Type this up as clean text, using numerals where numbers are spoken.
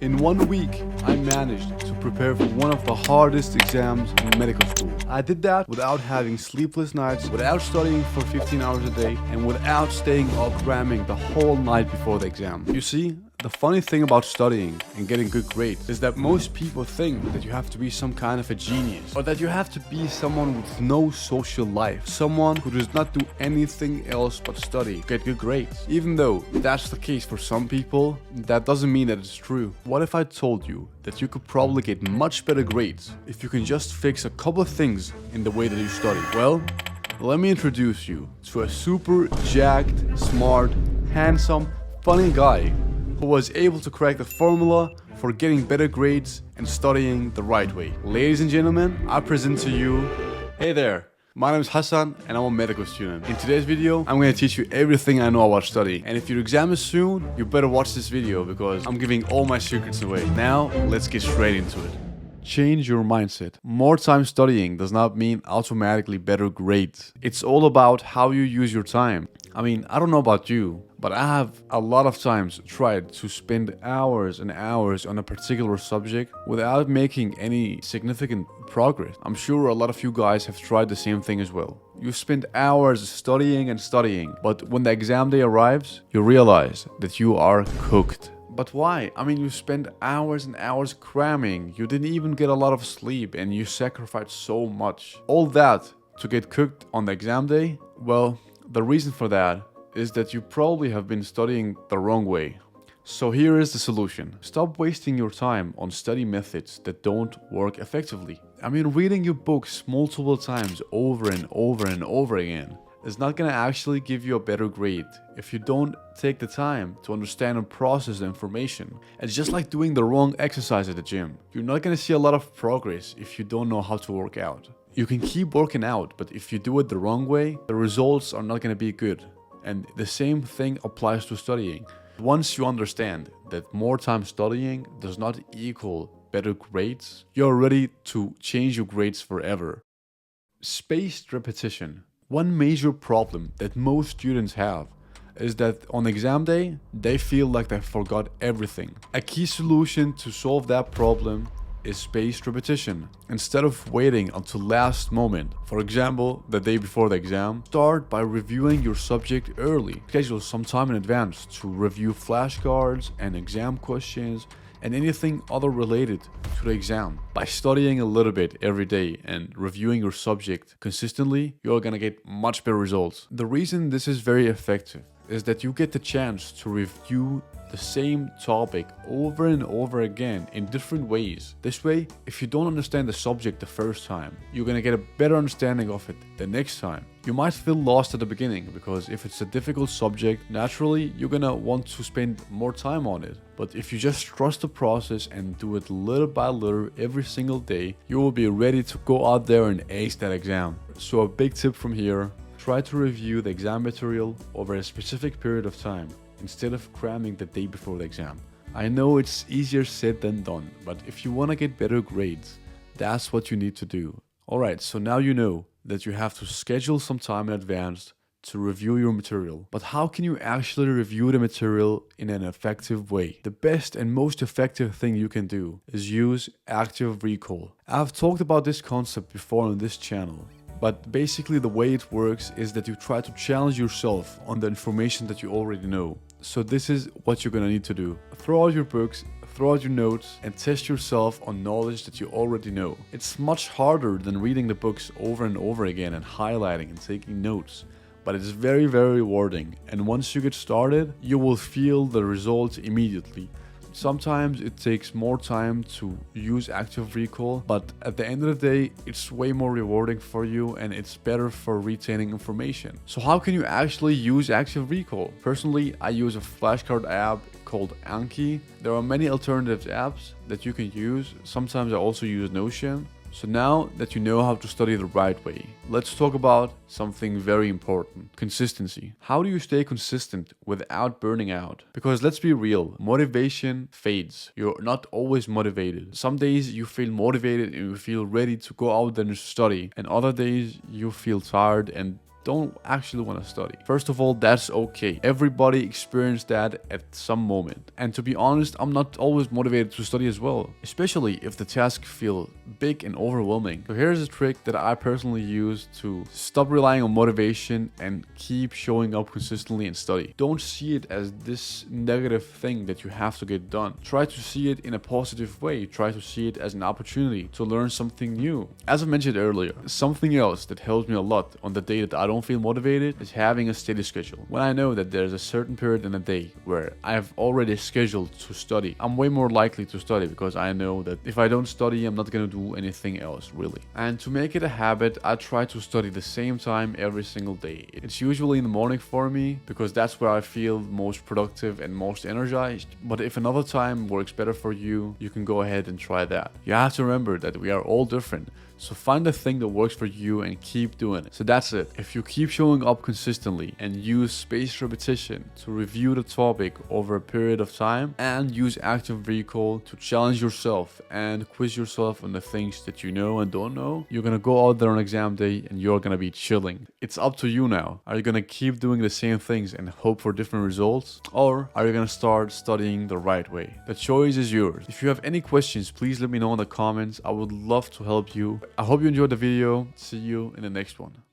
In 1 week, I managed to prepare for one of the hardest exams in medical school. I did that without having sleepless nights, without studying for 15 hours a day, and without staying up cramming the whole night before the exam. You see, the funny thing about studying and getting good grades is that most people think that you have to be some kind of a genius, or that you have to be someone with no social life, someone who does not do anything else but study, get good grades. Even though that's the case for some people, that doesn't mean that it's true. What if I told you that you could probably get much better grades if you can just fix a couple of things in the way that you study? Well, let me introduce you to a super jacked, smart, handsome, funny guy who was able to crack the formula for getting better grades and studying the right way. Ladies and gentlemen, I present to you... Hey there, my name is Hassan and I'm a medical student. In today's video, I'm going to teach you everything I know about studying. And if your exam is soon, you better watch this video because I'm giving all my secrets away. Now, let's get straight into it. Change your mindset. More time studying does not mean automatically better grades. It's all about how you use your time. I mean, I don't know about you, but I have a lot of times tried to spend hours and hours on a particular subject without making any significant progress. I'm sure a lot of you guys have tried the same thing as well. You spend hours studying and studying, but when the exam day arrives, you realize that you are cooked. But why? I mean, you spend hours and hours cramming, you didn't even get a lot of sleep, and you sacrificed so much. All that to get cooked on the exam day? Well, the reason for that is that you probably have been studying the wrong way. So here is the solution. Stop wasting your time on study methods that don't work effectively. I mean, reading your books multiple times over and over and over again is not gonna actually give you a better grade if you don't take the time to understand and process the information. It's just like doing the wrong exercise at the gym. You're not gonna see a lot of progress if you don't know how to work out. You can keep working out, but if you do it the wrong way, the results are not gonna be good. And the same thing applies to studying. Once you understand that more time studying does not equal better grades, you're ready to change your grades forever. Spaced repetition. One major problem that most students have is that on exam day, they feel like they forgot everything. A key solution to solve that problem is spaced repetition. Instead of waiting until last moment, for example, the day before the exam, start by reviewing your subject early. Schedule some time in advance to review flashcards and exam questions and anything other related to the exam. By studying a little bit every day and reviewing your subject consistently, you're gonna get much better results. The reason this is very effective is that you get the chance to review the same topic over and over again in different ways. This way, if you don't understand the subject the first time, you're gonna get a better understanding of it the next time. You might feel lost at the beginning because if it's a difficult subject, naturally you're gonna want to spend more time on it. But if you just trust the process and do it little by little every single day, you will be ready to go out there and ace that exam. So a big tip from here, try to review the exam material over a specific period of time instead of cramming the day before the exam. I know it's easier said than done, but if you want to get better grades, that's what you need to do. Alright, so now you know that you have to schedule some time in advance to review your material. But how can you actually review the material in an effective way? The best and most effective thing you can do is use active recall. I've talked about this concept before on this channel. But basically the way it works is that you try to challenge yourself on the information that you already know. So this is what you're gonna need to do. Throw out your books, throw out your notes, and test yourself on knowledge that you already know. It's much harder than reading the books over and over again and highlighting and taking notes. But it's very, very rewarding. And once you get started, you will feel the results immediately. Sometimes it takes more time to use active recall, but at the end of the day, it's way more rewarding for you and it's better for retaining information. So how can you actually use active recall? Personally, I use a flashcard app called Anki. There are many alternative apps that you can use. Sometimes I also use Notion. So now that you know how to study the right way, let's talk about something very important: consistency. How do you stay consistent without burning out? Because let's be real, motivation fades. You're not always motivated. Some days you feel motivated and you feel ready to go out there and study, and other days you feel tired and don't actually want to study. First of all, that's okay. Everybody experienced that at some moment. And to be honest, I'm not always motivated to study as well, especially if the tasks feel big and overwhelming. So here's a trick that I personally use to stop relying on motivation and keep showing up consistently and study. Don't see it as this negative thing that you have to get done. Try to see it in a positive way. Try to see it as an opportunity to learn something new. As I mentioned earlier, something else that helps me a lot on the day that I don't feel motivated is having a steady schedule. When I know that there's a certain period in a day where I have already scheduled to study, I'm way more likely to study because I know that if I don't study, I'm not gonna do anything else really. And to make it a habit, I try to study the same time every single day. It's usually in the morning for me because that's where I feel most productive and most energized. But if another time works better for you, you can go ahead and try that. You have to remember that we are all different. So find the thing that works for you and keep doing it. So that's it. If you keep showing up consistently and use spaced repetition to review the topic over a period of time and use active recall to challenge yourself and quiz yourself on the things that you know and don't know, you're gonna go out there on exam day and you're gonna be chilling. It's up to you now. Are you gonna keep doing the same things and hope for different results? Or are you gonna start studying the right way? The choice is yours. If you have any questions, please let me know in the comments. I would love to help you. I hope you enjoyed the video. See you in the next one.